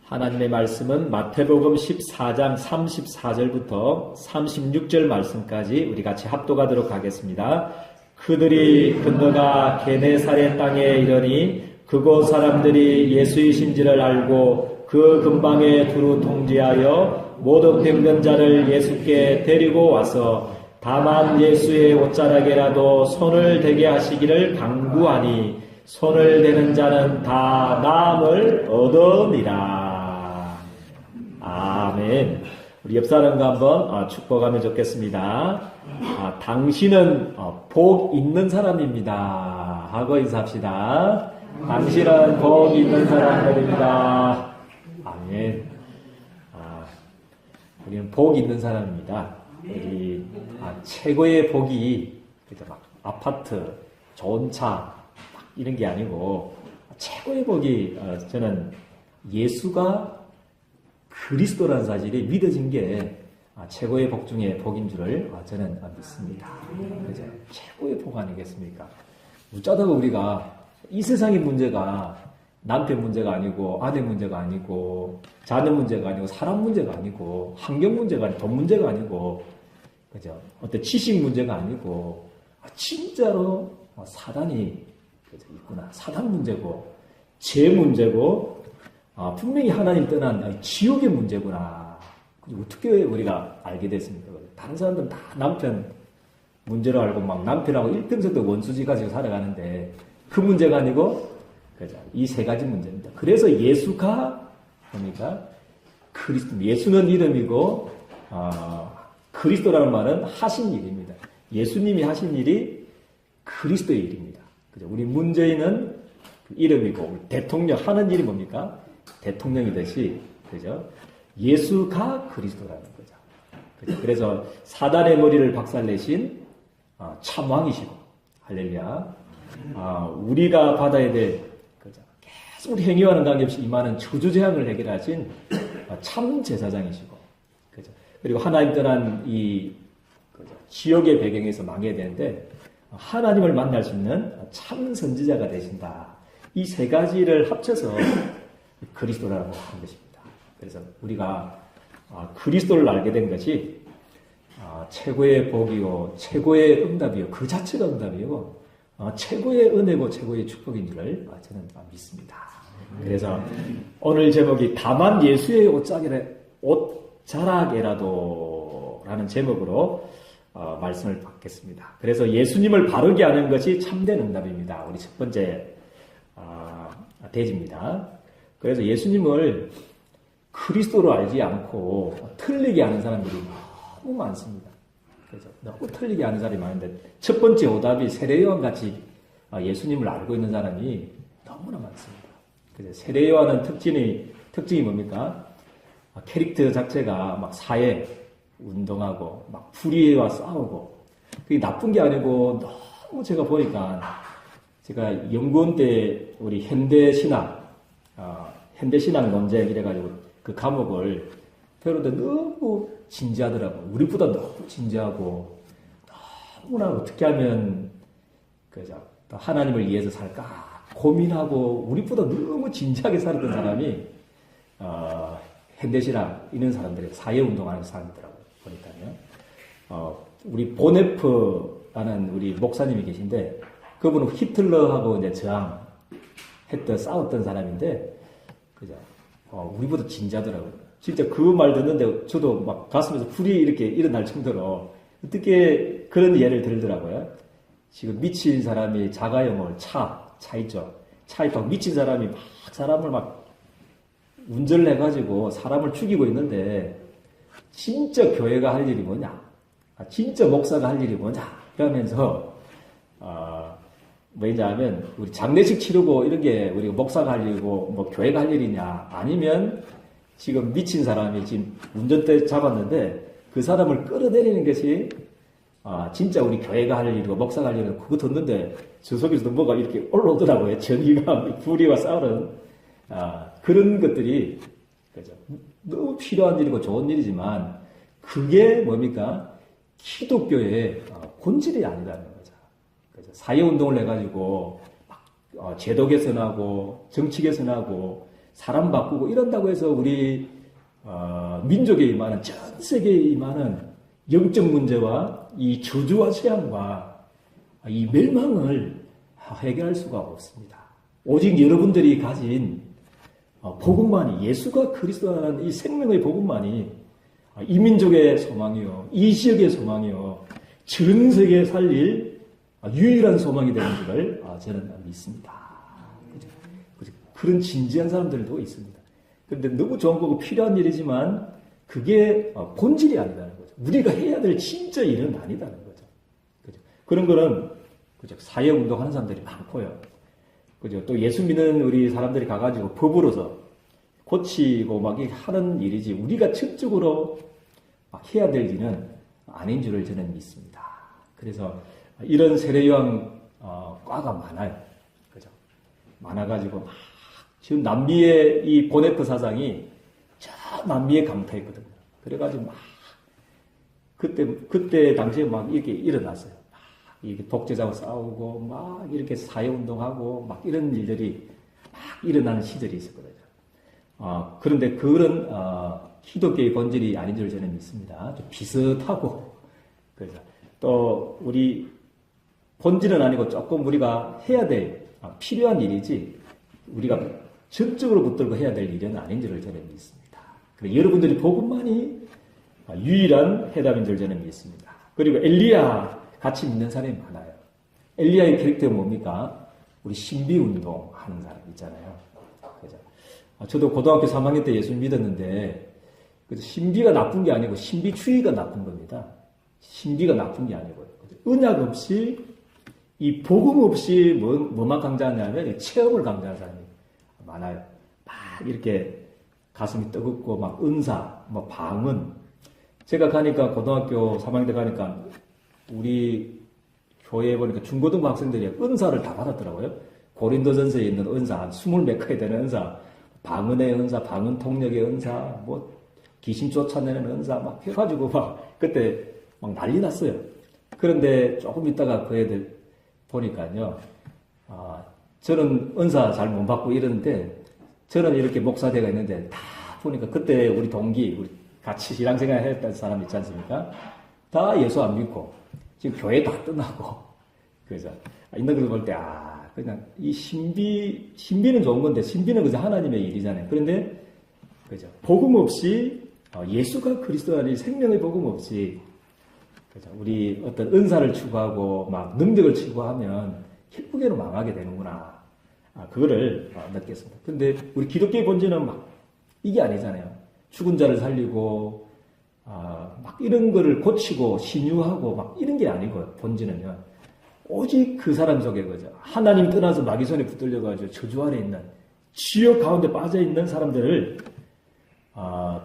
하나님의 말씀은 마태복음 14장 34절부터 36절 말씀까지 우리 같이 합독하도록 하겠습니다. 그들이 건너가 게네사렛 땅에 이르니 그곳 사람들이 예수이신지를 알고 그 근방에 두루 통지하여 모든 병든자를 예수께 데리고 와서 다만 예수의 옷자락에라도 손을 대게 하시기를 간구하니 손을 대는 자는 다 나음을 얻으니라. 아멘. 우리 옆 사람과 한번 축복하면 좋겠습니다. 당신은 복 있는 사람입니다 하고 인사합시다. 당신은 복 있는 사람들입니다. 아멘. 우리는 복 있는 사람입니다. 우리 최고의 복이 막 아파트, 좋은 차 이런 게 아니고 최고의 복이 저는 예수가 그리스도라는 사실이 믿어진 게 최고의 복 중에 복인 줄을 저는 믿습니다. 그죠? 최고의 복 아니겠습니까? 어쩌다가 우리가 이 세상의 문제가 남편 문제가 아니고 아내 문제가 아니고 자녀 문제가 아니고 사람 문제가 아니고 환경 문제가 아니고 돈 문제가 아니고 그죠? 어떤 지식 문제가 아니고 진짜로 사단이 있구나. 사단 문제고 죄 문제고 분명히 하나님 떠난 지옥의 문제구나. 어떻게 우리가 알게 됐습니까? 다른 사람들은 다 남편 문제로 알고 막 남편하고 일평생도 원수지 가지고 살아가는데 그 문제가 아니고 그죠? 이 세 가지 문제입니다. 그래서 예수가 뭡니까? 그리스도. 예수는 이름이고 그리스도라는 말은 하신 일입니다. 예수님이 하신 일이 그리스도의 일입니다. 그죠? 우리 문재인은 그 이름이고 대통령 하는 일이 뭡니까? 대통령이듯이 그죠? 예수가 그리스도라는 거죠. 그죠? 그래서 사단의 머리를 박살내신 참왕이시고 할렐루야. 우리가 받아야 될 그죠? 계속 우리 행위와는 관계없이 임하는 저주재앙을 해결하신 참 제사장이시고 그죠? 그리고 하나님 떠난 이 그죠? 지역의 배경에서 망해야 되는데 하나님을 만날 수 있는 참 선지자가 되신다. 이 세 가지를 합쳐서 그리스도라고 하는 것입니다. 그래서 우리가 그리스도를 알게 된 것이 최고의 복이요, 최고의 응답이요, 그 자체가 응답이요, 최고의 은혜고 최고의 축복인 줄을 저는 믿습니다. 그래서 오늘 제목이 다만 예수의 옷자락에라도 라는 제목으로 말씀을 받겠습니다. 그래서 예수님을 바르게 아는 것이 참된 응답입니다. 우리 첫 번째 대지입니다. 그래서 예수님을 그리스도로 알지 않고 틀리게 아는 사람들이 너무 많습니다. 그래서 너무 틀리게 아는 사람이 많은데 첫 번째 오답이 세례요한 같이 예수님을 알고 있는 사람이 너무나 많습니다. 그래서 세례요한은 특징이 뭡니까? 캐릭터 자체가 막 사회 운동하고 막 불의와 싸우고 그게 나쁜 게 아니고 너무 제가 보니까 제가 연구원 때 우리 현대신학 논쟁 이래가지고 그 과목을 배우는데 너무 진지하더라고요. 우리보다 너무 진지하고 너무나 어떻게 하면 그죠? 하나님을 위해서 살까 고민하고 우리보다 너무 진지하게 살았던 사람이 현대신학 이런 사람들이 사회운동하는 사람이더라고요. 보니까요. 우리 보네프라는 우리 목사님이 계신데 그분은 히틀러하고 이제 싸웠던 사람인데, 그죠? 우리보다 진지하더라고요. 진짜 그 말 듣는데 저도 막 가슴에서 불이 이렇게 일어날 정도로 어떻게 그런 예를 들더라고요. 지금 미친 사람이 자가용을 차 있죠. 차에 막 미친 사람이 막 사람을 막 운전을 해가지고 사람을 죽이고 있는데 진짜 교회가 할 일이 뭐냐? 진짜 목사가 할 일이 뭐냐? 이러면서 뭐냐 하면 우리 장례식 치르고 이런 게 우리가 목사가 할 일이고 뭐 교회가 할 일이냐? 아니면 지금 미친 사람이 지금 운전대 잡았는데 그 사람을 끌어내리는 것이 진짜 우리 교회가 할 일이고 목사가 할 일이고 그거 듣는데 저 속에서도 뭐가 이렇게 올라오더라고요. 전의가 불의와 싸우는 그런 것들이 그죠? 너무 필요한 일이고 좋은 일이지만 그게 뭡니까? 기독교의 본질이 아니라는 거죠. 그죠? 사회운동을 해가지고 제도 개선하고 정치 개선하고 사람 바꾸고 이런다고 해서 우리 민족에 임하는 전 세계에 임하는 영적 문제와 이 저주와 재앙과 이 멸망을 해결할 수가 없습니다. 오직 여러분들이 가진 복음만이, 예수가 그리스도라는 이 생명의 복음만이 이 민족의 소망이요, 이 지역의 소망이요, 전 세계에 살릴 유일한 소망이 되는 줄을 저는 믿습니다. 그죠? 그런 진지한 사람들도 있습니다. 그런데 너무 좋은 거고 필요한 일이지만 그게 본질이 아니다는 거죠. 우리가 해야 될 진짜 일은 아니다는 거죠. 그죠? 그런 거는 그죠? 사회운동 하는 사람들이 많고요. 그죠? 또 예수 믿는 우리 사람들이 가가지고 법으로서 고치고 막 하는 일이지 우리가 적극적으로 막 해야 될 일은 아닌 줄을 저는 믿습니다. 그래서 이런 세례요한 과가 많아요. 그죠? 많아가지고 막 지금 남미의 이 보네트 사장이 저 남미에 강타했거든요. 그래가지고 막 그때 당시에 막 이렇게 일어났어요. 막 이렇게 독재자와 싸우고 막 이렇게 사회운동하고 막 이런 일들이 막 일어나는 시절이 있었거든요. 그런데 그런 기독교의 본질이 아닌 줄 저는 믿습니다. 좀 비슷하고 그래서 또 우리 본질은 아니고 조금 우리가 해야 될 필요한 일이지 우리가 적극적으로 붙들고 해야 될 일은 아닌 줄을 저는 믿습니다. 그리고 여러분들이 복음만이 유일한 해답인 줄 저는 믿습니다. 그리고 엘리야 같이 믿는 사람이 많아요. 엘리야의 캐릭터가 뭡니까? 우리 신비운동 하는 사람 있잖아요. 그죠? 저도 고등학교 3학년 때 예수 믿었는데 신비가 나쁜 게 아니고 신비주의가 나쁜 겁니다. 신비가 나쁜 게 아니고요. 언약 없이 이 복음 없이 뭐만 강조하냐면 체험을 강조하는 사람이 많아요. 막 이렇게 가슴이 뜨겁고 막 은사, 뭐 방언. 제가 가니까 고등학교 3학년 때 가니까 우리 교회에 보니까 중고등부 학생들이 은사를 다 받았더라고요. 고린도전서에 있는 은사, 한 20몇 가지 되는 은사, 방언의 은사, 방언 통역의 은사, 뭐 귀신 쫓아내는 은사 막 해가지고 막 그때 막 난리 났어요. 그런데 조금 있다가 그 애들 보니까요, 저는 은사 잘 못 받고 이러는데 저는 이렇게 목사대가 있는데 다 보니까 그때 우리 동기, 우리 같이 신앙생활 했던 사람 있지 않습니까? 다 예수 안 믿고 지금 교회 다 떠나고 그래서 있는 걸 볼 때 그냥 이 신비는 좋은 건데 신비는 그저 하나님의 일이잖아요. 그런데 그죠? 복음 없이 예수가 그리스도라는 생명의 복음 없이 그죠? 우리 어떤 은사를 추구하고 막 능력을 추구하면 결국에는 망하게 되는구나. 그거를 느꼈습니다. 근데 우리 기독교의 본질은 막 이게 아니잖아요. 죽은 자를 살리고 막 이런 거를 고치고 신유하고 막 이런 게 아니고요. 본질은요. 오직 그 사람 속에 그죠. 하나님 떠나서 마귀 손에 붙들려가지고 저주 아래 있는 지옥 가운데 빠져 있는 사람들을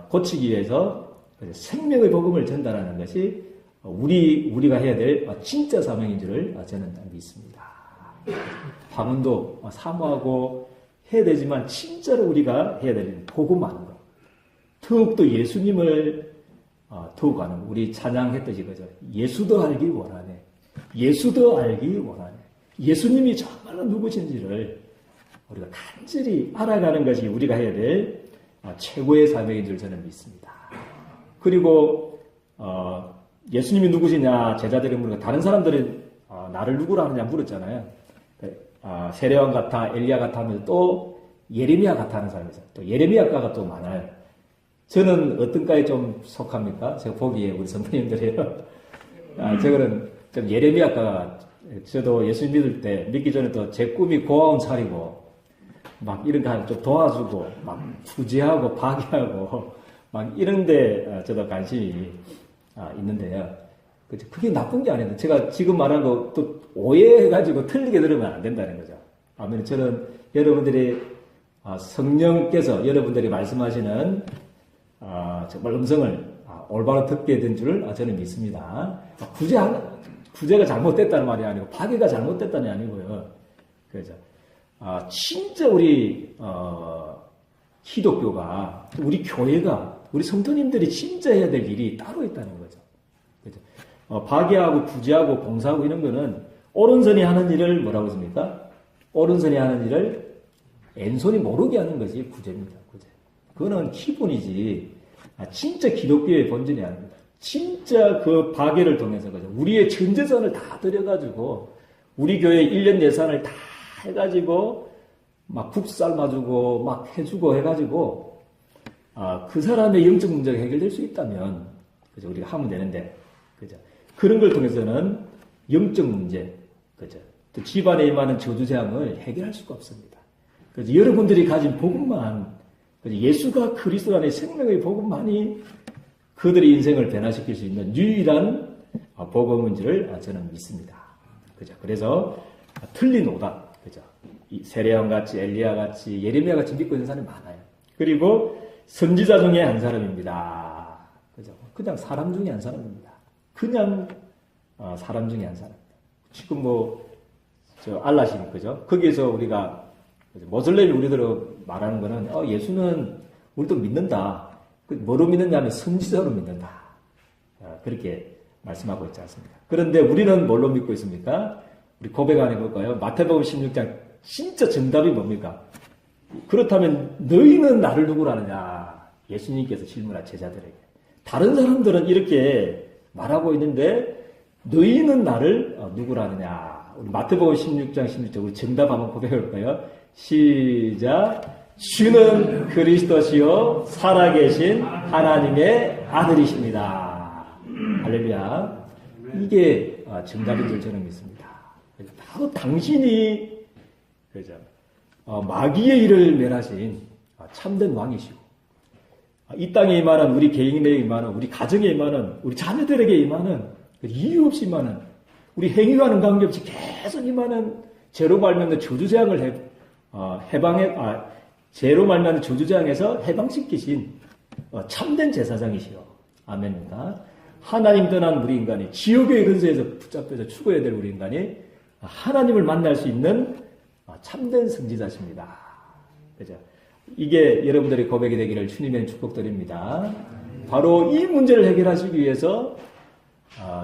고치기 위해서 생명의 복음을 전달하는 것이 우리가 해야 될 진짜 사명인 줄을 저는 믿습니다. 방언도 사모하고 해야 되지만 진짜로 우리가 해야 될 복음하는 것. 더욱더 예수님을 더욱 아는 우리 찬양했듯이 그죠. 예수도 알기 원하네. 예수도 알기 원하네. 예수님이 정말로 누구신지를 우리가 간절히 알아가는 것이 우리가 해야 될 최고의 사명인 줄 저는 믿습니다. 그리고 예수님이 누구시냐 제자들이 물으니까 다른 사람들은 나를 누구라 하느냐 물었잖아요. 세례요한 같아 엘리야 같아 하면서 또 예레미야 같아 하는 사람이 있어요. 또 예레미야과가 또 많아요. 저는 어떤 과에 좀 속합니까? 제가 보기에 우리 선생님들이에요. 저거는 좀 예레미야과가 저도 예수 믿을 때 믿기 전에 또 제 꿈이 고아원 차리고 막 이런 거 좀 도와주고 막 구제하고 파괴하고 막 이런데 저도 관심이 있는데요. 그게 나쁜 게 아닌데 제가 지금 말한 거 또 오해해가지고 틀리게 들으면 안 된다는 거죠. 아멘. 저는 여러분들이 성령께서 여러분들이 말씀하시는 정말 음성을 올바로 듣게 된 줄 저는 믿습니다. 구제가 잘못됐다는 말이 아니고 파괴가 잘못됐다는 게 아니고요. 그죠? 진짜 우리 기독교가 우리 교회가 우리 성도님들이 진짜 해야 될 일이 따로 있다는 거죠. 그죠? 파괴하고 구제하고 봉사하고 이런 거는 오른손이 하는 일을 뭐라고 했습니까? 오른손이 하는 일을 앤손이 모르게 하는 것이 구제입니다. 구제. 그거는 기본이지. 진짜 기독교의 본질이 아닙니다. 진짜 그 파괴를 통해서 그죠. 우리의 전 재산을 다 들여가지고 우리 교회 1년 예산을 다 해가지고 막 국 삶아주고 막 해주고 해가지고 그 사람의 영적 문제가 해결될 수 있다면 그죠. 우리가 하면 되는데 그죠. 그런 걸 통해서는 영적 문제 그죠. 또 집안에 임하는 저주재앙을 해결할 수가 없습니다. 그래서 여러분들이 가진 복음만 예수가 그리스도 안에 생명의 복음만이 그들의 인생을 변화시킬 수 있는 유일한 복음인 줄을 저는 믿습니다. 그죠? 그래서 틀린 오답, 그죠? 세례요한 같이 엘리야 같이 예레미야 같이 믿고 있는 사람이 많아요. 그리고 선지자 중에 한 사람입니다. 그죠? 그냥 사람 중에 한 사람입니다. 그냥 사람 중에 한 사람입니다. 지금 알라시니 그죠? 거기에서 우리가 모슬렘이 우리들로 말하는 거는 예수는 우리도 믿는다. 뭐로 믿느냐면 선지자로 믿는다. 그렇게 말씀하고 있지 않습니까? 그런데 우리는 뭘로 믿고 있습니까? 우리 고백 안 해볼까요? 마태복음 16장 진짜 정답이 뭡니까? 그렇다면 너희는 나를 누구로 아느냐? 예수님께서 질문한 제자들에게. 다른 사람들은 이렇게 말하고 있는데 너희는 나를 누구로 아느냐? 우리 마태복음 16장 16절 우리 정답 한번 고백해볼까요? 시작. 주는 그리스도시요 살아계신 하나님의 아들이십니다. 할렐루야. 이게 정답인 줄 저는 믿습니다. 바로 당신이 그죠? 마귀의 일을 멸하신 참된 왕이시고 이 땅에 임하는 우리 개인에게 임하는 우리 가정에 임하는 우리 자녀들에게 임하는 이유 없이 임하는 우리 행위와는 관계없이 계속 임하는 죄로 말미암는 저주재앙을 죄로 말미암는 저주재앙에서 해방시키신 참된 제사장이시여. 아멘입니다. 하나님 떠난 우리 인간이 지옥의 근세에서 붙잡혀서 죽어야 될 우리 인간이 하나님을 만날 수 있는 참된 선지자십니다. 그죠? 이게 여러분들의 고백이 되기를 주님의 축복드립니다. 바로 이 문제를 해결하시기 위해서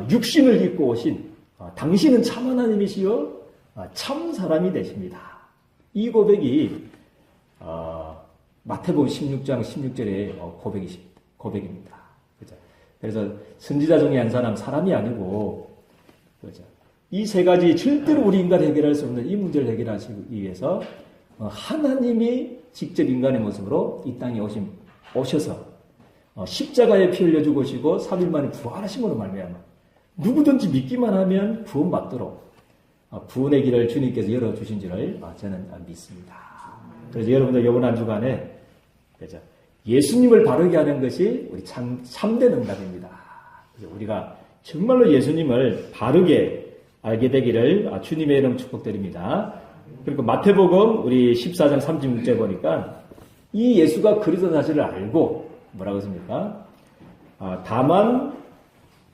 육신을 입고 오신 당신은 참 하나님이시여 참 사람이 되십니다. 이 고백이 마태복음 16장 16절의 고백입니다. 그죠? 그래서 선지자 중에 한 사람이 아니고 그죠? 이 세 가지 절대로 우리 인간이 해결할 수 없는 이 문제를 해결하시기 위해서 하나님이 직접 인간의 모습으로 이 땅에 오셔서 십자가에 피 흘려 죽으시고 3일 만에 부활하심으로 말미암아 누구든지 믿기만 하면 구원받도록 구원의 길을 주님께서 열어주신 줄을 저는 믿습니다. 그래서 여러분들 이번 한 주간에 그죠? 예수님을 바르게 하는 것이 우리 참된 응답입니다. 그래서 우리가 정말로 예수님을 바르게 알게 되기를 주님의 이름 축복드립니다. 그리고 마태복음 우리 14장 36절 보니까 이 예수가 그리스도 사실을 알고 뭐라고 했습니까? 다만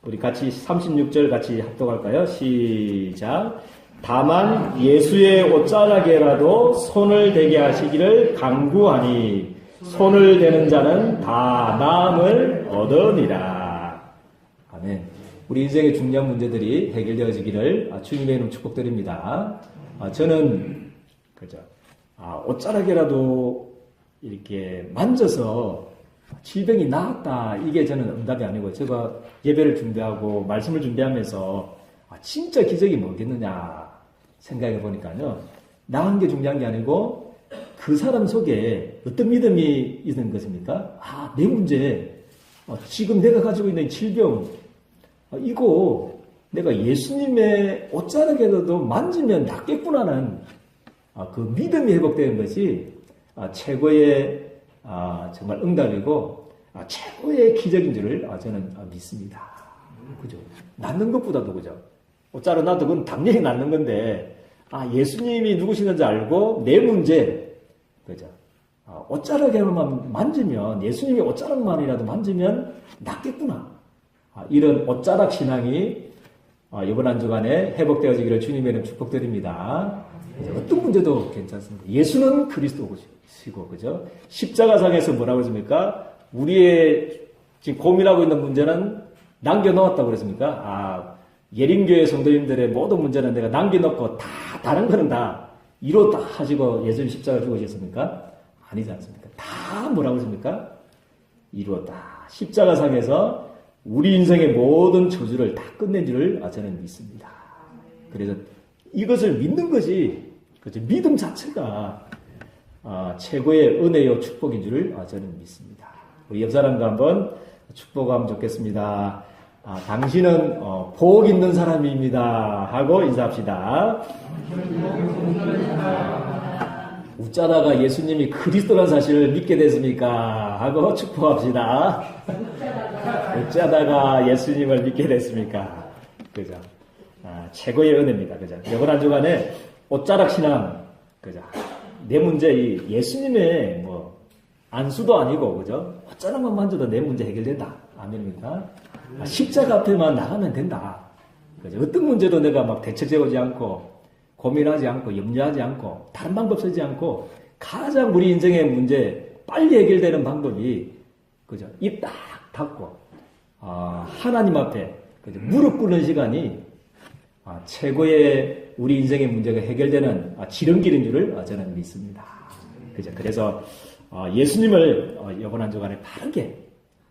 우리 같이 36절 같이 합독할까요? 시작. 다만 예수의 옷자락에라도 손을 대게 하시기를 간구하니 손을 대는 자는 다 나음을 얻으니라. 아멘. 우리 인생의 중요한 문제들이 해결되어지기를 주님의 이름 축복드립니다. 저는 그죠? 옷자락이라도 이렇게 만져서 질병이 나았다. 이게 저는 응답이 아니고 제가 예배를 준비하고 말씀을 준비하면서 진짜 기적이 뭐겠느냐 생각해 보니까요. 나은 게 중요한 게 아니고 그 사람 속에 어떤 믿음이 있는 것입니까? 내 문제, 지금 내가 가지고 있는 질병, 이거 내가 예수님의 옷자락에도 만지면 낫겠구나는 그 믿음이 회복되는 것이 최고의 정말 응답이고 최고의 기적인 줄을 저는 믿습니다. 그죠? 낫는 것보다도 그죠? 옷자락 나도 그건 당연히 낫는 건데 예수님이 누구시는지 알고 내 문제 그죠? 옷자락에만 만지면 예수님의 옷자락만이라도 만지면 낫겠구나. 이런 옷자락 신앙이 이번 한 주간에 회복되어지기를 주님의 이름 축복드립니다. 어떤 문제도 괜찮습니다. 예수는 그리스도시고, 그죠? 십자가상에서 뭐라고 했습니까? 우리의 지금 고민하고 있는 문제는 남겨놓았다고 그랬습니까? 예림교회 성도님들의 모든 문제는 내가 남겨놓고 다른 거는 다 이뤘다 하시고 예수님 십자가를 죽으셨습니까? 아니지 않습니까? 다 뭐라고 했습니까? 이루었다. 십자가상에서 우리 인생의 모든 저주를 다 끝낸 줄을 저는 믿습니다. 그래서 이것을 믿는 것이 그렇죠. 믿음 자체가 최고의 은혜요 축복인 줄을 저는 믿습니다. 우리 옆 사람과 한번 축복하면 좋겠습니다. 당신은 복 있는 사람입니다 하고 인사합시다. 웃자다가 예수님이 그리스도라는 사실을 믿게 됐습니까? 하고 축복합시다. 웃자다가 예수님을 믿게 됐습니까? 그죠? 최고의 은혜입니다. 그죠? 이번 한 주간에 옷자락 신앙, 그죠? 내 문제, 예수님의 안수도 아니고, 그죠? 옷자락만 만져도 내 문제 해결된다. 아멘입니까? 십자가 앞에만 나가면 된다. 그죠? 어떤 문제도 내가 막 대책 세우지 않고, 고민하지 않고, 염려하지 않고, 다른 방법 쓰지 않고, 가장 우리 인생의 문제, 빨리 해결되는 방법이, 그죠? 입 딱 닫고, 하나님 앞에, 그죠? 무릎 꿇는 시간이, 최고의 우리 인생의 문제가 해결되는 지름길인 줄을 저는 믿습니다. 그죠? 그래서, 예수님을 이번 한 주간에 바르게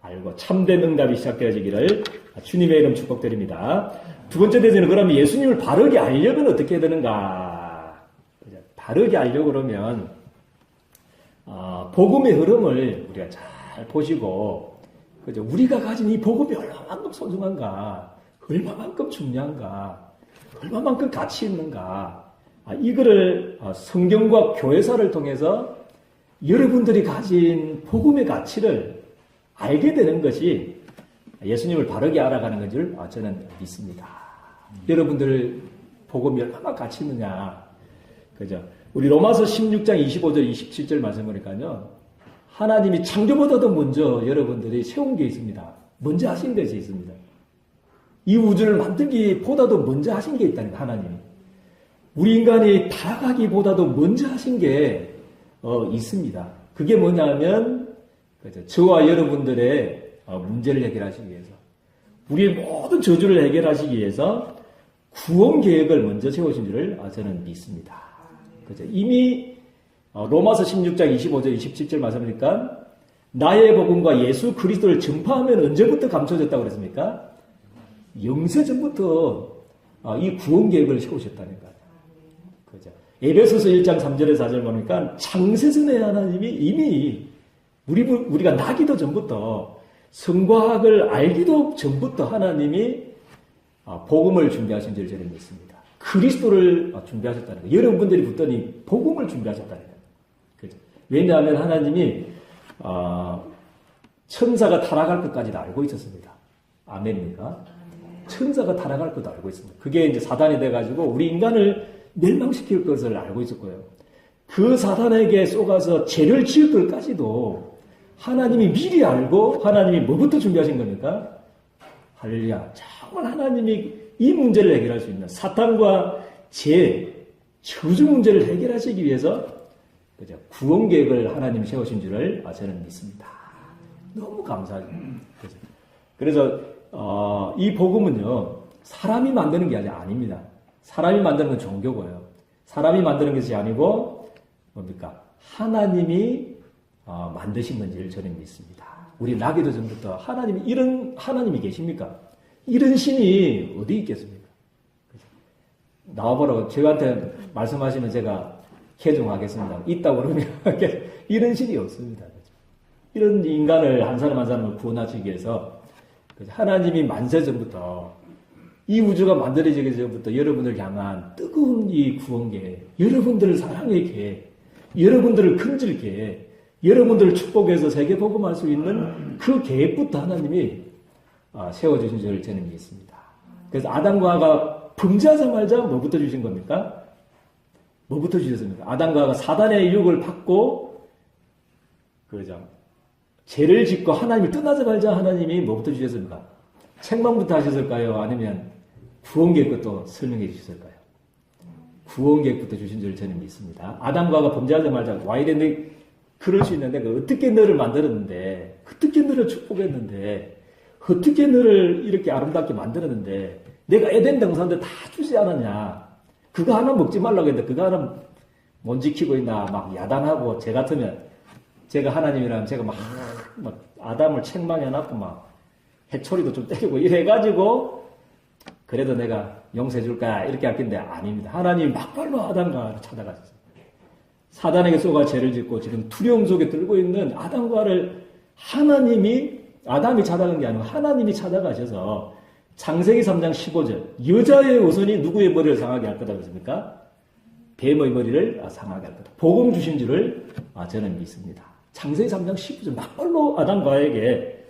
알고 참된 응답이 시작되어지기를 주님의 이름 축복드립니다. 두 번째 대제는 그러면 예수님을 바르게 알려면 어떻게 해야 되는가? 바르게 알려고 그러면 복음의 흐름을 우리가 잘 보시고 그죠? 우리가 가진 이 복음이 얼마만큼 소중한가? 얼마만큼 중요한가? 얼마만큼 가치 있는가? 이거를 성경과 교회사를 통해서 여러분들이 가진 복음의 가치를 알게 되는 것이 예수님을 바르게 알아가는 건 줄 저는 믿습니다. 여러분들 복음이 얼마나 가치 있느냐. 그죠? 우리 로마서 16장 25절 27절 말씀 보니까요. 하나님이 창조보다도 먼저 여러분들이 세운 게 있습니다. 먼저 하신 것이 있습니다. 이 우주를 만들기보다도 먼저 하신 게 있다는 하나님이. 우리 인간이 타락하기보다도 먼저 하신 게 있습니다. 그게 뭐냐면 그죠? 저와 여러분들의 문제를 해결하시기 위해서 우리의 모든 저주를 해결하시기 위해서 구원 계획을 먼저 세우신 줄을 저는 믿습니다. 그죠? 이미 로마서 16장 25절 27절 말씀하니까 나의 복음과 예수 그리스도를 전파하면 언제부터 감춰졌다고 그랬습니까? 영세 전부터 이 구원 계획을 세우셨다는 거예요. 그죠? 에베소서 1장 3절에 4절 보니까 창세전에 하나님이 이미 우리가 나기도 전부터 성과학을 알기도 전부터 하나님이 복음을 준비하신 줄 저는 믿습니다. 그리스도를 준비하셨다는 거예요. 여러분들이 붙더니 복음을 준비하셨다는 거예요. 그죠? 왜냐하면 하나님이 천사가 타락할 것까지도 알고 있었습니다. 아멘입니까? 천사가 타락할 것도 알고 있습니다. 그게 이제 사단이 돼가지고 우리 인간을 멸망시킬 것을 알고 있었고요. 그 사단에게 쏘가서 죄를 지을 것까지도 하나님이 미리 알고 하나님이 뭐부터 준비하신 겁니까? 할렐루야. 정말 하나님이 이 문제를 해결할 수 있는 사탄과 죄, 저주 문제를 해결하시기 위해서 그죠? 구원 계획을 하나님이 세우신 줄을 저는 믿습니다. 너무 감사하죠. 그래서 이 복음은요 사람이 만드는 게 아닙니다. 사람이 만드는 건 종교고요. 사람이 만드는 것이 아니고 뭡니까? 하나님이 만드신 건지를 저는 믿습니다. 우리 나기도 전부터 이런 하나님이 계십니까? 이런 신이 어디 있겠습니까? 나와보라고 저한테 말씀하시면 제가 개종하겠습니다. 있다고 그러면 이런 신이 없습니다. 이런 인간을 한 사람 한 사람을 구원하시기 위해서 하나님이 만세 전부터 이 우주가 만들어지기 전부터 여러분을 향한 뜨거운 이 구원계, 여러분들을 사랑의 계획, 여러분들을 건질 계획, 여러분들을 축복해서 세계 복음할 수 있는 그 계획부터 하나님이 세워주신 줄 저는 믿습니다. 그래서 아담과 하와가 범죄하자마자 뭐부터 주신 겁니까? 뭐부터 주셨습니까? 아담과 하와가 사단의 유혹을 받고 그러죠. 죄를 짓고 하나님을 떠나자마자 하나님이 뭐부터 주셨습니까? 책망부터 하셨을까요? 아니면 구원 계획부터 설명해 주셨을까요? 구원 계획부터 주신 줄 저는 믿습니다. 아담과 하와가 범죄하자마자 와 이랬는데 그럴 수 있는데 어떻게 너를 만들었는데 어떻게 너를 축복했는데 어떻게 너를 이렇게 아름답게 만들었는데 내가 에덴 동산인데 다 주지 않았냐? 그거 하나 먹지 말라고 했는데 그거 하나 못 지키고 있나 막 야단하고 제 같으면 제가 하나님이라면 제가 막 아담을 책망해놨고 막 해초리도 좀 때리고 이래가지고 그래도 내가 용서해 줄까 이렇게 할 텐데 아닙니다. 하나님이 막발로 아담과 찾아가셨어요. 사단에게 쏘가 죄를 짓고 지금 두려움 속에 들고 있는 아담과를 하나님이 아담이 찾아간 게 아니고 하나님이 찾아가셔서 창세기 3장 15절 여자의 우선이 누구의 머리를 상하게 할 거다 그랬습니까? 뱀의 머리를 상하게 할 거다. 복음 주신 줄을 저는 믿습니다. 창세기 3장 15절 막발로 아담과에게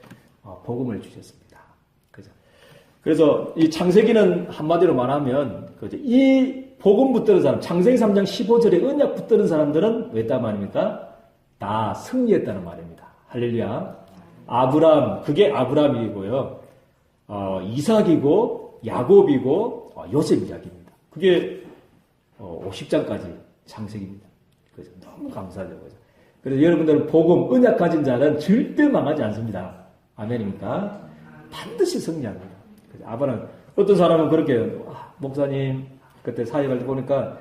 복음을 주셨습니다. 그죠? 그래서 이 창세기는 한마디로 말하면 그죠? 이 복음 붙드는 사람, 창세기 3장 15절에 언약 붙드는 사람들은 왜 했단 말입니까? 다 승리했다는 말입니다. 할렐루야. 아브람, 그게 아브람이고요. 이삭이고 야곱이고 요셉 이야기입니다. 그게 50장까지 창세기입니다. 그죠? 너무 감사하죠. 그죠? 그래서 여러분들은 복음, 언약 가진 자는 절대 망하지 않습니다. 아멘입니까? 반드시 승리합니다. 그죠? 아브람, 어떤 사람은 그렇게 목사님 그때 사역할 때 보니까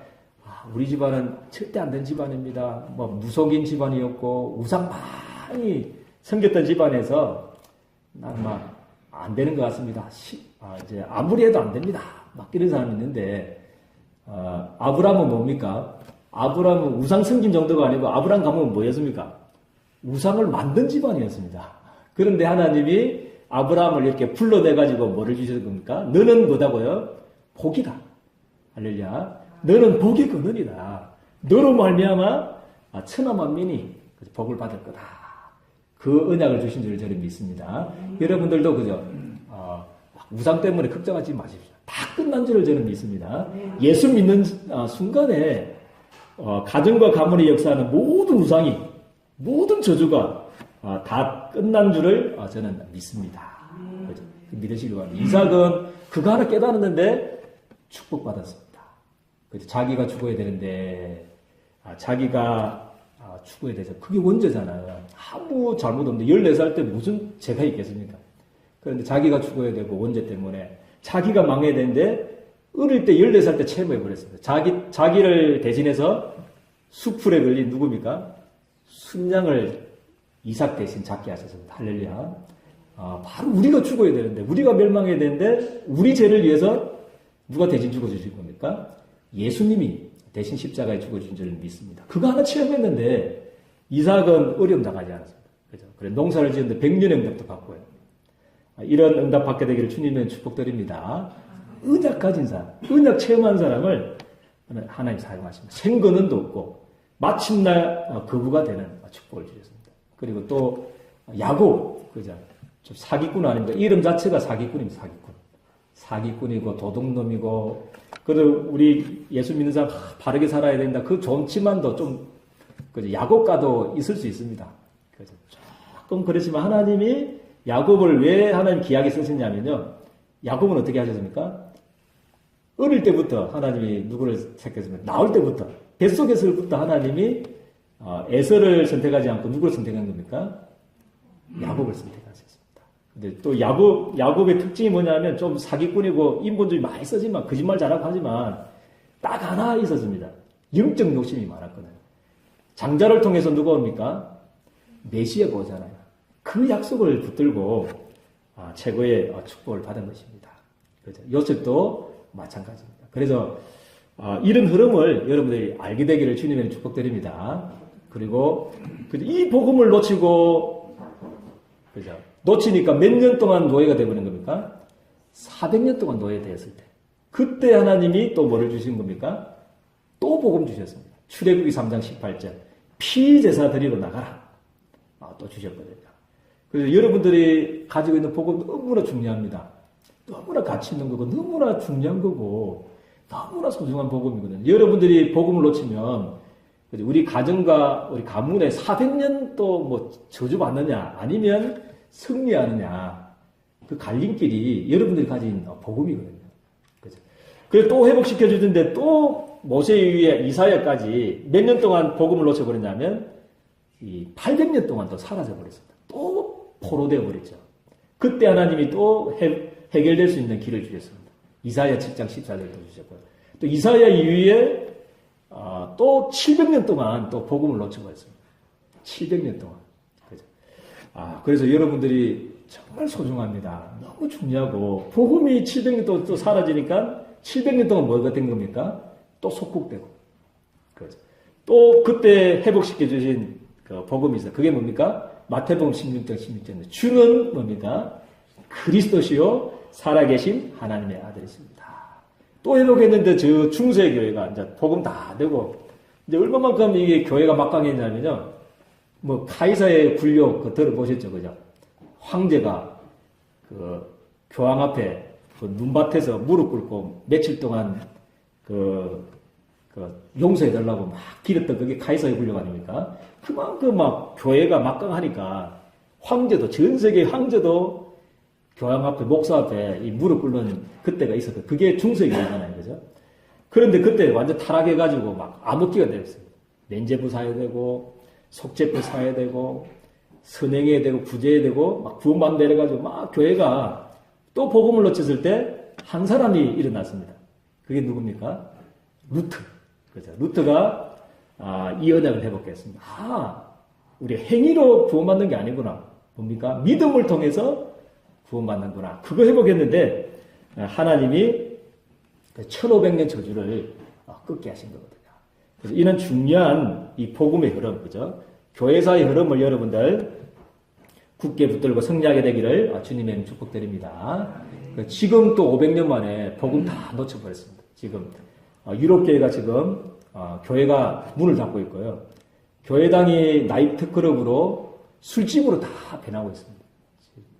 우리 집안은 절대 안 된 집안입니다. 뭐 무속인 집안이었고 우상 많이 섬겼던 집안에서 난 막 안 되는 것 같습니다. 이제 아무리 해도 안 됩니다. 막 이런 사람이 있는데 아브람은 뭡니까? 아브람은 우상 섬긴 정도가 아니고 아브람 가문은 뭐였습니까? 우상을 만든 집안이었습니다. 그런데 하나님이 아브람을 이렇게 불러내가지고 뭐를 주실 겁니까? 너는 뭐다고요? 복이다. 할렐루야. 너는 복의 근원이다. 너로 말미암아 천하 만민이 복을 받을 거다. 그 언약을 주신 줄 저는 믿습니다. 여러분들도 그죠? 우상 때문에 걱정하지 마십시오. 다 끝난 줄을 저는 믿습니다. 예수 믿는 순간에 가정과 가문의 역사하는 모든 우상이 모든 저주가 다 끝난 줄을 저는 믿습니다. 그죠? 믿으시기 바랍니다. 이삭은 그거 하나 깨달았는데 축복받았습니다. 그죠? 자기가 죽어야 되는데 자기가 죽어야 되죠. 그게 원죄잖아요. 아무 잘못 없는데 14살 때 무슨 죄가 있겠습니까? 그런데 자기가 죽어야 되고 원죄 때문에 자기가 망해야 되는데 어릴 때 14살 때 체험해버렸습니다. 자기를 대신해서 수풀에 걸린 누굽니까? 순양을 이삭 대신 잡게 하셨습니다. 할렐루야. 바로 우리가 죽어야 되는데 우리가 멸망해야 되는데 우리 죄를 위해서 누가 대신 죽어주실 겁니까? 예수님이 대신 십자가에 죽어준 줄을 믿습니다. 그거 하나 체험했는데 이삭은 어려움 당하지 않았습니다. 그죠? 그래 농사를 지었는데 100년의 응답도 받고요. 이런 응답 받게 되기를 주님의 축복드립니다. 언약 가진 사람, 언약 체험한 사람을 하나님 사용하십니다. 생근원도 없고 마침날 거부가 되는 축복을 주셨습니다. 그리고 또 야곱, 그죠? 좀 사기꾼 아닙니까? 이름 자체가 사기꾼입니다. 사기꾼. 사기꾼이고 도둑놈이고 그래도 우리 예수 믿는 사람 바르게 살아야 된다. 그 좋지만도 좀 그죠? 야곱과도 있을 수 있습니다. 그죠? 조금 그렇지만 하나님이 야곱을 왜 하나님 귀하게 쓰셨냐면요. 야곱은 어떻게 하셨습니까? 어릴 때부터 하나님이 누구를 택했습니까? 나올 때부터 뱃속에서부터 하나님이 에서를 선택하지 않고 누구를 선택한 겁니까? 야곱을 선택하셨습니다. 근데 또 야곱의 특징이 뭐냐면 좀 사기꾼이고 인본주의 많이 쓰지만 거짓말 잘하고 하지만 딱 하나 있었습니다. 영적 욕심이 많았거든요. 장자를 통해서 누가 옵니까? 메시아가 오잖아요. 그 약속을 붙들고 최고의 축복을 받은 것입니다. 그렇죠? 요셉도 마찬가지입니다. 그래서 이런 흐름을 여러분들이 알게 되기를 주님의 축복드립니다. 그리고 이 복음을 놓치고 그죠? 놓치니까 몇 년 동안 노예가 되버린 겁니까? 400년 동안 노예되었을 때. 그때 하나님이 또 뭐를 주신 겁니까? 또 복음 주셨습니다. 출애굽기 3장 18절. 피제사 드리러 나가라. 또 주셨거든요. 그래서 여러분들이 가지고 있는 복음 너무나 중요합니다. 너무나 가치 있는 거고, 너무나 중요한 거고, 너무나 소중한 복음이거든요. 여러분들이 복음을 놓치면, 우리 가정과 우리 가문에 400년 또 뭐 저주받느냐, 아니면 승리하느냐, 그 갈림길이 여러분들이 가진 복음이거든요. 그죠? 그래서 또 회복시켜주는데 또 모세 이후에 이사야까지 몇 년 동안 복음을 놓쳐버렸냐면, 이 800년 동안 또 사라져버렸습니다. 또 포로되어 버렸죠. 그때 하나님이 또 해결될 수 있는 길을 주셨습니다. 이사야 7장 14절도 주셨고요. 또 이사야 이후에 또 700년 동안 또 복음을 놓치고 있습니다. 700년 동안. 그죠? 그래서 여러분들이 정말 소중합니다. 너무 중요하고, 복음이 700년 또 사라지니까 700년 동안 뭐가 된 겁니까? 또 속국되고. 그죠? 또 그때 회복시켜 주신 그 복음이 있어요. 그게 뭡니까? 마태복음 16장 16절인데, 주는 뭡니까? 그리스도시요 살아계신 하나님의 아들이십니다. 또 회복했는데 저 중세 교회가 이제 복음 다 되고, 이제 얼마만큼 이게 교회가 막강했냐면요, 뭐 카이사의 굴욕 그 들어보셨죠, 그죠? 황제가 그 교황 앞에 그 눈밭에서 무릎 꿇고 며칠 동안 그 용서해달라고 막 빌었던 그게 카이사의 굴욕 아닙니까? 그만큼 막 교회가 막강하니까 황제도, 전 세계 황제도 교황 앞에, 목사 앞에 이 무릎 꿇는 그때가 있었거든요. 그게 중세교회잖아요. 그죠? 그런데 그때 완전 타락해가지고 막 암흑기가 되었어요. 면죄부 사야 되고, 속죄부 사야 되고, 선행해야 되고, 구제해야 되고, 막 구원받는다 이래가지고 막 교회가 또 복음을 놓쳤을 때 한 사람이 일어났습니다. 그게 누굽니까? 루트. 그죠? 루트가 이 언약을 회복했습니다. 우리 행위로 구원받는 게 아니구나. 뭡니까? 믿음을 통해서 구원받는구나. 그거 회복했는데 하나님이 1500년 저주를 끊게 하신 거거든요. 그래서 이는 중요한 이 복음의 흐름, 그죠? 교회사의 흐름을 여러분들 굳게 붙들고 승리하게 되기를 주님의 이름 축복드립니다. 지금 또 500년 만에 복음 다 놓쳐버렸습니다. 지금 유럽교회가 지금 교회가 문을 닫고 있고요. 교회당이 나이트클럽으로 술집으로 다 변하고 있습니다.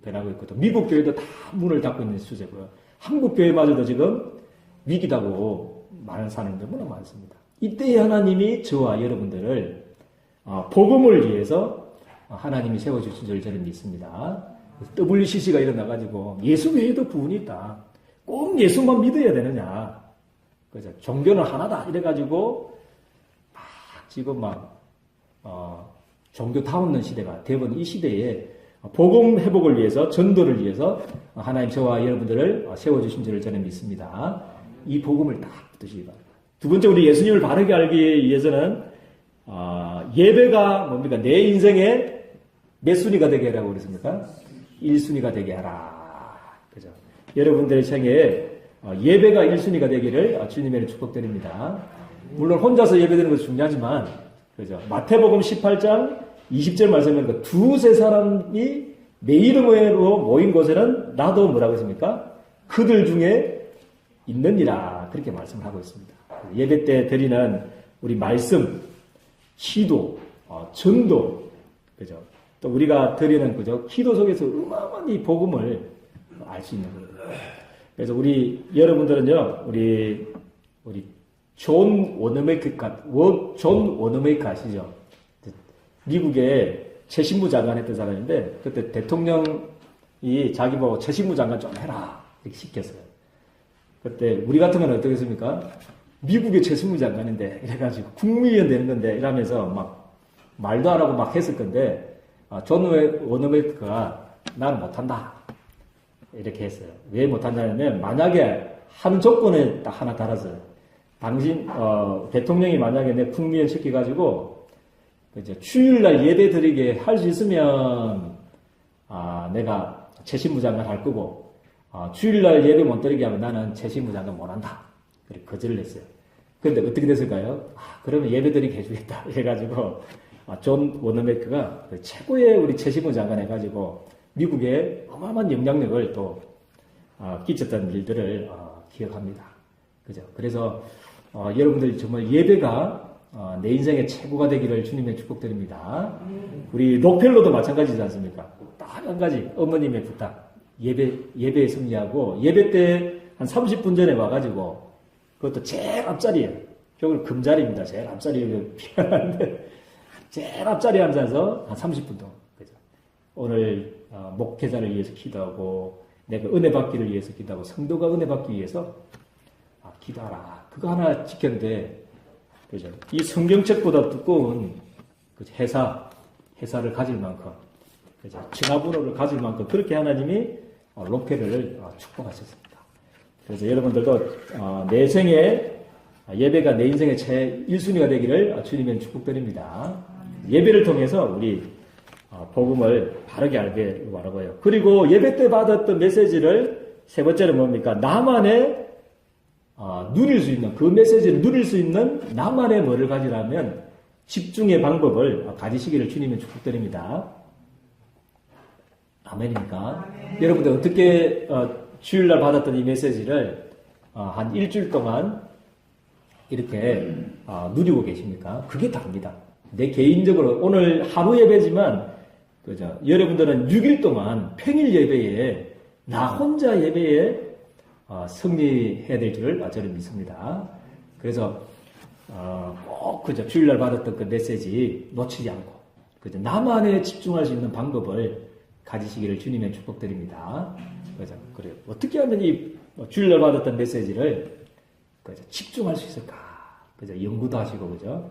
변하고 있고, 또 미국 교회도 다 문을 닫고 있는 추세고요. 한국 교회마저도 지금 위기다고 말하는 사람들 너무나 많습니다. 이때 하나님이 저와 여러분들을 복음을 위해서 하나님이 세워주신 줄 저는 믿습니다. WCC가 일어나가지고 예수 외에도 구원이 있다. 꼭 예수만 믿어야 되느냐. 그죠? 종교는 하나다. 이래가지고 막 지금 종교 타오는 시대가 되어본 이 시대에 복음 회복을 위해서, 전도를 위해서 하나님 저와 여러분들을 세워주신 줄을 저는 믿습니다. 이 복음을 딱 붙드시기 바랍니다. 두 번째, 우리 예수님을 바르게 알기 위해서는 예배가 뭡니까? 내 인생의 몇 순위가 되게 하라고 그랬습니까? 1순위가 되게 하라. 그죠? 여러분들의 생애에 예배가 1순위가 되기를 주님의 축복드립니다. 물론 혼자서 예배드리는 것도 중요하지만, 그죠? 마태복음 18장 20절 말씀에 두세 사람이 내 이름으로 모인 곳에는 나도 뭐라고 했습니까? 그들 중에 있느니라. 그렇게 말씀을 하고 있습니다. 예배 때 드리는 우리 말씀, 기도, 전도, 그죠? 또 우리가 드리는, 그죠? 기도 속에서 어마어마한 이 복음을 알 수 있는 거예요. 그래서 여러분들은요, 우리 존 워너메이커 아시죠? 미국의 최신부 장관 했던 사람인데, 그때 대통령이 자기 보고 최신부 장관 좀 해라. 이렇게 시켰어요. 그때 우리 같으면 어떻겠습니까? 미국의 최신부 장관인데, 이래가지고 국무위원 되는 건데, 이러면서 막 말도 안 하고 막 했을 건데, 존 워너메이커가 나는 못한다. 이렇게 했어요. 왜 못한다냐면, 만약에 한 조건에 딱 하나 달았어요. 당신, 대통령이 만약에 내 국무위원 시켜가지고, 이제 주일날 예배 드리게 할 수 있으면, 내가 최신부 장관 할 거고, 주일날 예배 못 드리게 하면 나는 최신부 장관 못 한다. 그렇게 거절을 했어요. 그런데 어떻게 됐을까요? 그러면 예배 드리게 해주겠다. 해가지고, 존 워너메이커가 최고의 우리 최신부 장관 해가지고, 미국에 어마어마한 영향력을 또, 끼쳤던 일들을, 기억합니다. 그죠? 그래서, 여러분들이 정말 예배가 내 인생의 최고가 되기를 주님의 축복드립니다. 우리 록펠로도 마찬가지지 않습니까? 딱 한 가지 어머님의 부탁. 예배에 승리하고 예배 때 한 30분 전에 와가지고 그것도 제일 앞자리에 저건 금자리입니다. 제일 앞자리에 피하는데 제일 앞자리에 앉아서 한 30분 동안 그죠? 오늘 목회자를 위해서 기도하고 내가 은혜 받기를 위해서 기도하고 성도가 은혜 받기 위해서 기도하라. 그거 하나 지켰는데 그죠? 이 성경책보다 두꺼운 회사를 가질 만큼, 그죠? 전화번호를 가질 만큼 그렇게 하나님이 록펠러를 축복하셨습니다. 그래서 여러분들도 내 생에 예배가 내 인생의 제 1순위가 되기를 주님의 축복드립니다. 예배를 통해서 우리 복음을 바르게 알게 바라고요. 그리고 예배 때 받았던 메시지를 세 번째로 뭡니까? 나만의 누릴 수 있는, 그 메시지를 누릴 수 있는 나만의 뭐를 가지라면 집중의 방법을 가지시기를 주님의 축복드립니다. 아멘입니까? 아멘. 여러분들 어떻게 주일날 받았던 이 메시지를 한 일주일 동안 이렇게 누리고 계십니까? 그게 다릅니다. 내 개인적으로 오늘 하루 예배지만 그죠? 여러분들은 6일 동안 평일 예배에 나 혼자 예배에 승리해야 될 줄을 저는 믿습니다. 그래서 꼭 그죠? 주일날 받았던 그 메시지 놓치지 않고 그죠? 나만의 집중할 수 있는 방법을 가지시기를 주님의 축복드립니다. 그죠? 그래요. 어떻게 하면 이 주일날 받았던 메시지를 그죠? 집중할 수 있을까? 그죠? 연구도 하시고 그죠?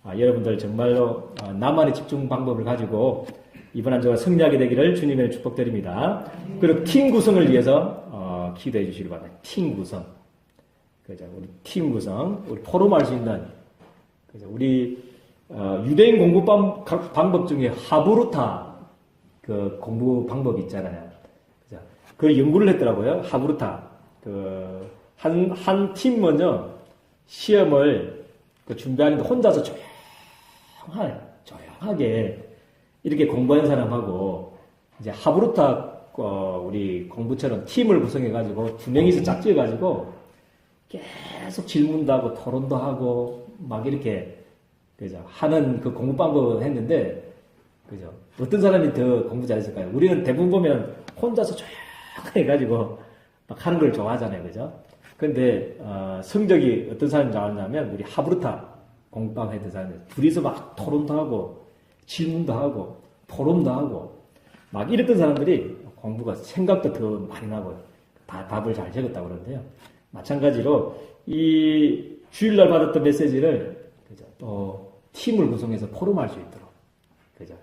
여러분들 정말로 나만의 집중 방법을 가지고 이번 한 주가 승리하게 되기를 주님의 축복드립니다. 그리고 팀 구성을 위해서 기도해 주시기 바랍니다. 팀 구성. 그죠? 우리 팀 구성, 우리 포럼할 수 있는 그죠? 우리 유대인 공부 방법 중에 하브루타 그 공부 방법이 있잖아요. 그죠? 그 연구를 했더라고요. 하브루타. 한 팀은요 시험을 준비하는데 혼자서 조용하게 이렇게 공부한 사람하고 이제 하브루타 우리 공부처럼 팀을 구성해가지고 두 명이서 짝지어가지고 계속 질문도 하고 토론도 하고 막 이렇게 그죠 하는 그 공부 방법을 했는데 그죠 어떤 사람이 더 공부 잘했을까요? 우리는 대부분 보면 혼자서 조용하게 해가지고 막 하는 걸 좋아하잖아요, 그죠? 근데 성적이 어떤 사람이 나왔냐면 우리 하브루타 공부방 했던 사람들 둘이서 막 토론도 하고 질문도 하고 토론도 하고 막 이랬던 사람들이 공부가 생각도 더 많이 나고 다 답을 잘 적었다고 그러는데요. 마찬가지로 이 주일날 받았던 메시지를 그죠? 또 팀을 구성해서 포럼할 수 있도록 그죠?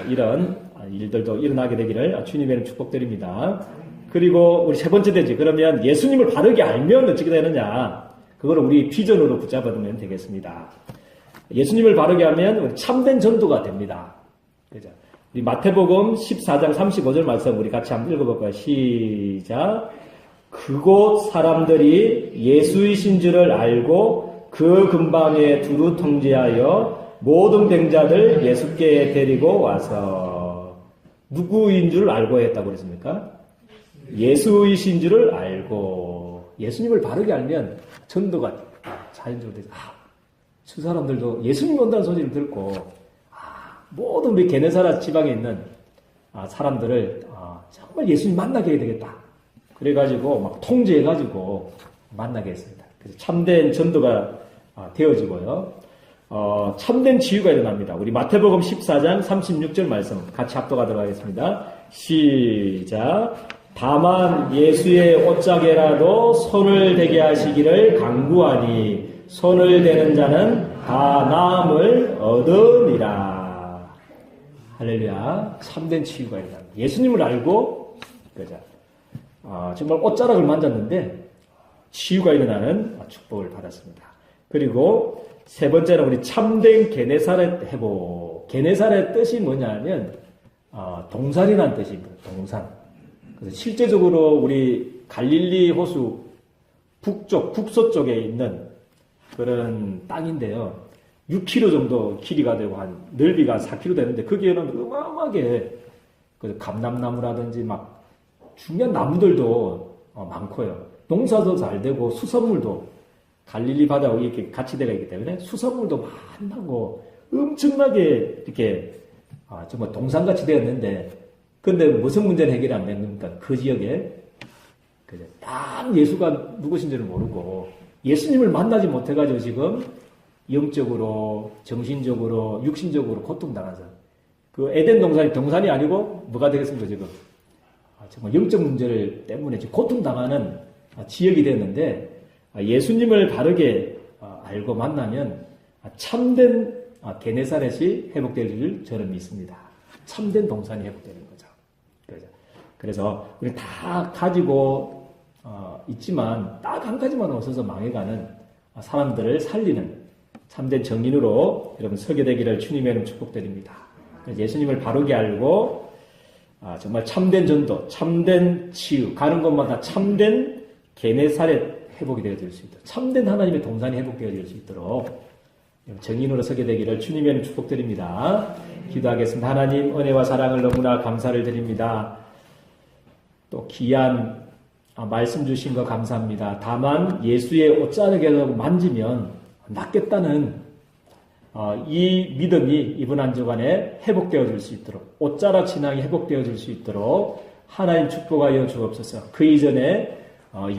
이런 일들도 일어나게 되기를 주님의 축복드립니다. 그리고 우리 세 번째 되지. 그러면 예수님을 바르게 알면 어떻게 되느냐? 그걸 우리 비전으로 붙잡아두면 되겠습니다. 예수님을 바르게 하면 우리 참된 전도가 됩니다. 그죠? 우리 마태복음 14장 35절 말씀 우리 같이 한번 읽어볼까요? 시작. 그곳 사람들이 예수이신 줄을 알고 그 근방에 두루 통제하여 모든 병자들 예수께 데리고 와서 누구인 줄 알고 했다고 그랬습니까? 예수이신 줄을 알고 예수님을 바르게 알면 전도가 자연적으로 되죠. 저 사람들도 예수님 온다는 소리를 듣고 모든 우리 게네사라 지방에 있는 사람들을 정말 예수님 만나게 해야 되겠다. 그래가지고 막 통제해가지고 만나게 했습니다. 그래서 참된 전도가 되어지고요. 참된 치유가 일어납니다. 우리 마태복음 14장 36절 말씀 같이 합독하도록 하겠습니다. 시작. 다만 예수의 옷자개라도 손을 대게 하시기를 간구하니 손을 대는 자는 다 나음을 얻으리라. 할렐루야. 참된 치유가 일어납니다. 예수님을 알고 그죠? 정말 옷자락을 만졌는데 치유가 일어나는 축복을 받았습니다. 그리고 세 번째는 우리 참된 게네사렛 회복. 게네사렛 뜻이 뭐냐면 동산이라는 뜻입니다. 동산. 그래서 실제적으로 우리 갈릴리 호수 북서쪽에 있는 그런 땅인데요. 6km 정도 길이가 되고 한 넓이가 4km 되는데 거기에는 어마어마하게 감람나무라든지 막 중요한 나무들도 많고요. 농사도 잘 되고 수산물도 갈릴리 바다하고 이렇게 같이 되어 있기 때문에 수산물도 많고 엄청나게 이렇게 정말 동산같이 되었는데 근데 무슨 문제를 해결이 안 됩니까? 그 지역에 딱 예수가 누구신지를 모르고 예수님을 만나지 못해가지고 지금 영적으로, 정신적으로, 육신적으로 고통당한 사람. 그 에덴 동산이 아니고 뭐가 되겠습니까 지금? 정말 영적 문제를 때문에 지금 고통당하는 지역이 됐는데 예수님을 바르게 알고 만나면 참된 게네사렛이 회복될 줄 저는 믿습니다. 참된 동산이 회복되는 거죠. 그래서 우리 다 가지고 있지만 딱 한 가지만 없어서 망해가는 사람들을 살리는 참된 정인으로 여러분 서게 되기를 주님의 이름 축복드립니다. 예수님을 바르게 알고 정말 참된 전도, 참된 치유, 가는 곳마다 참된 게네사렛 회복이 되어질 수 있도록, 참된 하나님의 동산이 회복되어질 수 있도록 정인으로 서게 되기를 주님의 이름 축복드립니다. 기도하겠습니다. 하나님 은혜와 사랑을 너무나 감사를 드립니다. 또 귀한 말씀 주신 거 감사합니다. 다만 예수의 옷자락이라도 만지면 낫겠다는 이 믿음이 이번 한 주간에 회복되어질 수 있도록, 옷자락 신앙이 회복되어질 수 있도록 하나님 축복하여 주옵소서. 그 이전에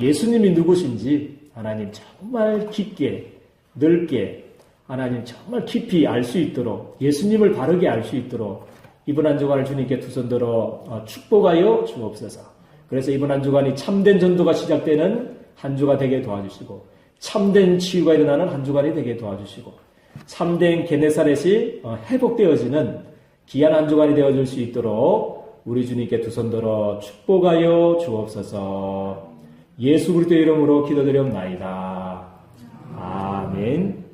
예수님이 누구신지 하나님 정말 깊게, 넓게, 하나님 정말 깊이 알 수 있도록, 예수님을 바르게 알 수 있도록 이번 한 주간을 주님께 두 손 들어 축복하여 주옵소서. 그래서 이번 한 주간이 참된 전도가 시작되는 한 주가 되게 도와주시고, 참된 치유가 일어나는 한 주간이 되게 도와주시고, 참된 게네사렛이 회복되어지는 귀한 한 주간이 되어질 수 있도록 우리 주님께 두 손 들어 축복하여 주옵소서. 예수 그리스도의 이름으로 기도드렸나이다. 아멘.